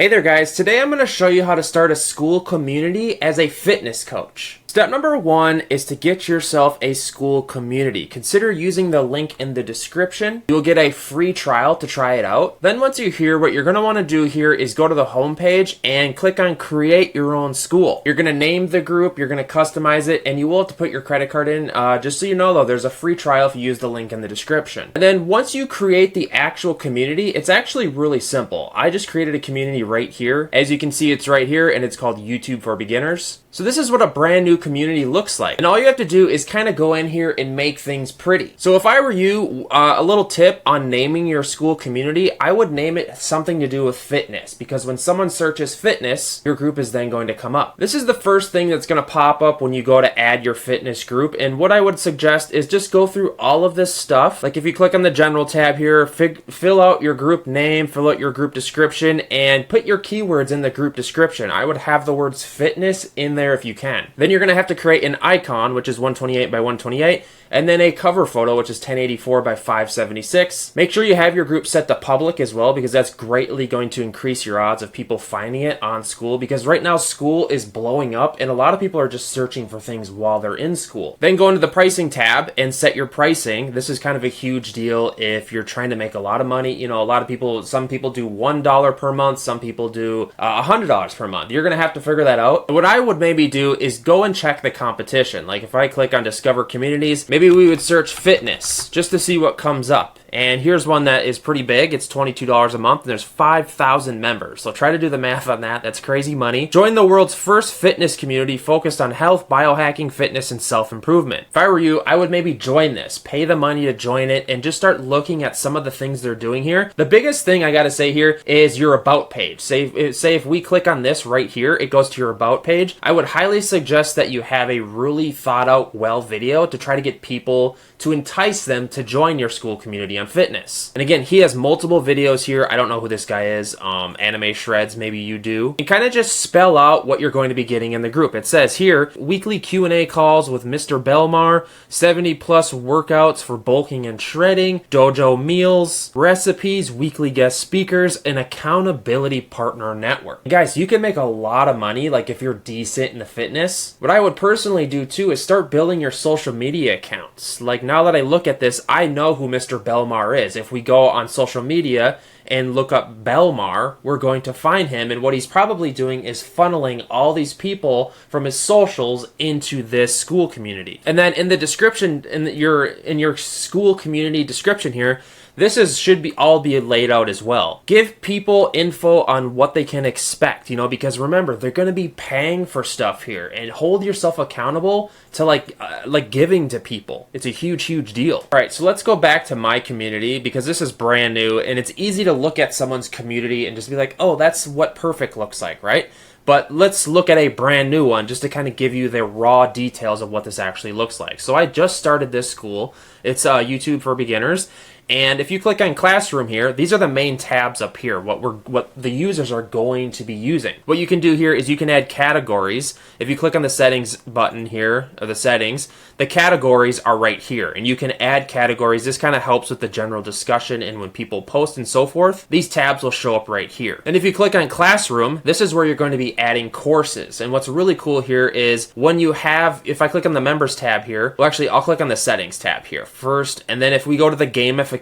Hey there guys, today I'm going to show you how to start a Skool community as a fitness coach. Step number one is to get yourself a Skool community. Consider using the link in the description. You'll get a free trial to try it out. Then once you're here, what you're going to want to do here is go to the home page and click on create your own Skool. You're going to name the group, you're going to customize it, and you will have to put your credit card in. Just so you know though, there's a free trial if you use the link in the description. And then once you create the actual community, it's actually really simple. I just created a community right here. As you can see, it's right here and it's called YouTube for Beginners. So this is what a brand new community looks like. And all you have to do is kind of go in here and make things pretty. So if I were you, a little tip on naming your Skool community, I would name it something to do with fitness, because when someone searches fitness, your group is then going to come up. This is the first thing that's going to pop up when you go to add your fitness group. And what I would suggest is just go through all of this stuff. Like if you click on the general tab here, fill out your group name, fill out your group description, and put your keywords in the group description. I would have the words fitness in there if you can. Then you're going to have to create an icon, which is 128 by 128, and then a cover photo, which is 1084 by 576. Make sure you have your group set to public as well, because that's greatly going to increase your odds of people finding it on Skool, because right now Skool is blowing up and a lot of people are just searching for things while they're in Skool. Then go into the pricing tab and set your pricing. This is kind of a huge deal if you're trying to make a lot of money. You know, a lot of people, some people do $1 per month, some people do $100 per month. You're going to have to figure that out. What I would maybe do is go and check the competition. Like if I click on Discover Communities, maybe we would search fitness just to see what comes up. And here's one that is pretty big. It's $22 a month and there's 5,000 members. So try to do the math on that. That's crazy money. Join the world's first fitness community focused on health, biohacking, fitness, and self-improvement. If I were you, I would maybe join this. Pay the money to join it and just start looking at some of the things they're doing here. The biggest thing I gotta say here is your about page. Say if we click on this right here, it goes to your about page. I would highly suggest that you have a really thought out well video to try to get people to entice them to join your Skool community on fitness. And again, he has multiple videos here. I don't know who this guy is. Anime Shreds, maybe you do. And kind of just spell out what you're going to be getting in the group. It says here, weekly Q&A calls with Mr. Belmar, 70 plus workouts for bulking and shredding, dojo meals, recipes, weekly guest speakers, an accountability partner network. And guys, you can make a lot of money, like if you're decent in the fitness. What I would personally do too is start building your social media accounts. Like now that I look at this, I know who Mr. Belmar is. If we go on social media and look up Belmar, we're going to find him, and what he's probably doing is funneling all these people from his socials into this Skool community. And then in the description, in your Skool community description here, this should all be laid out as well. Give people info on what they can expect, you know, because remember, they're going to be paying for stuff here, and hold yourself accountable to like giving to people. It's a huge deal. All right, so let's go back to my community, because this is brand new and it's easy to look at someone's community and just be like, oh, that's what perfect looks like, right? But let's look at a brand new one just to kind of give you the raw details of what this actually looks like. So I just started this Skool. It's YouTube for Beginners. And if you click on Classroom here, these are the main tabs up here, what the users are going to be using. What you can do here is you can add categories. If you click on the settings button here, or the settings, the categories are right here, and you can add categories. This kind of helps with the general discussion and when people post and so forth. These tabs will show up right here. And if you click on Classroom, this is where you're going to be adding courses. And what's really cool here is when you have, if I click on the Members tab here, well actually I'll click on the Settings tab here first, and then if we go to the Gamification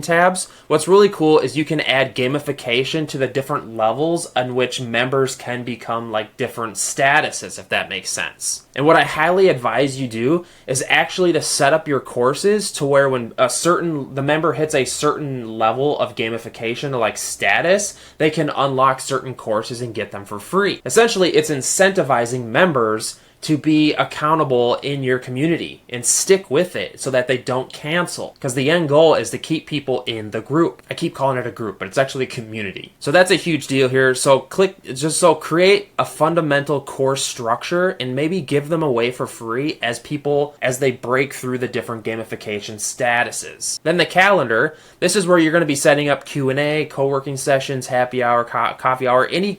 tabs, what's really cool is you can add gamification to the different levels on which members can become like different statuses, if that makes sense. And what I highly advise you do is actually to set up your courses to where when the member hits a certain level of gamification, like status, they can unlock certain courses and get them for free. Essentially, it's incentivizing members to be accountable in your community and stick with it so that they don't cancel, because the end goal is to keep people in the group. I keep calling it a group, but it's actually a community. So that's a huge deal here. So create a fundamental course structure and maybe give them away for free as they break through the different gamification statuses. Then the calendar, this is where you're going to be setting up Q&A, co-working sessions, happy hour, coffee hour, any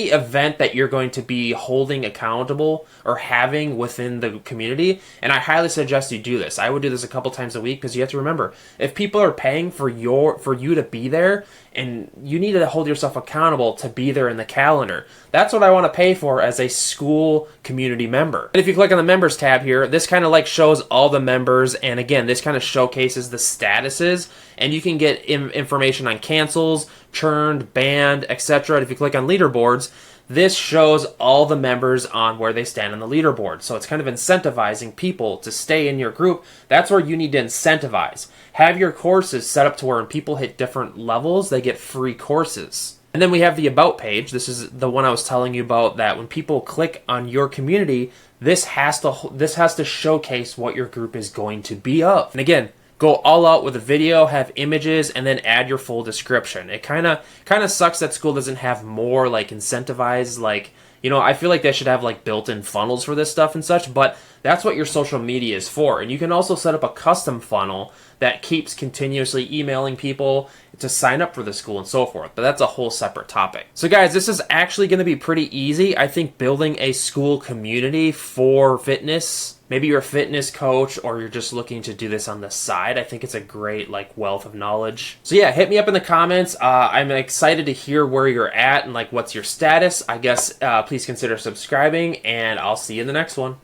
event that you're going to be holding accountable people or having within the community. And I highly suggest you do this. I would do this a couple times a week, because you have to remember, if people are paying for you to be there, and you need to hold yourself accountable to be there in the calendar. That's what I want to pay for as a Skool community member. And if you click on the members tab here, this kind of like shows all the members, and again, this kind of showcases the statuses, and you can get information on cancels, churned, banned, etc. And if you click on leaderboards, this shows all the members on where they stand on the leaderboard. So it's kind of incentivizing people to stay in your group. That's where you need to incentivize. Have your courses set up to where when people hit different levels, they get free courses. And then we have the About page. This is the one I was telling you about, that when people click on your community, this has to showcase what your group is going to be of. And again, go all out with a video, have images, and then add your full description. It kind of sucks that Skool doesn't have more like incentivized, like, you know, I feel like they should have like built-in funnels for this stuff and such, but that's what your social media is for. And you can also set up a custom funnel that keeps continuously emailing people to sign up for the Skool and so forth. But that's a whole separate topic. So guys, this is actually going to be pretty easy. I think building a Skool community for fitness, maybe you're a fitness coach or you're just looking to do this on the side, I think it's a great like wealth of knowledge. So yeah, hit me up in the comments. I'm excited to hear where you're at and like what's your status. I guess please consider subscribing, and I'll see you in the next one.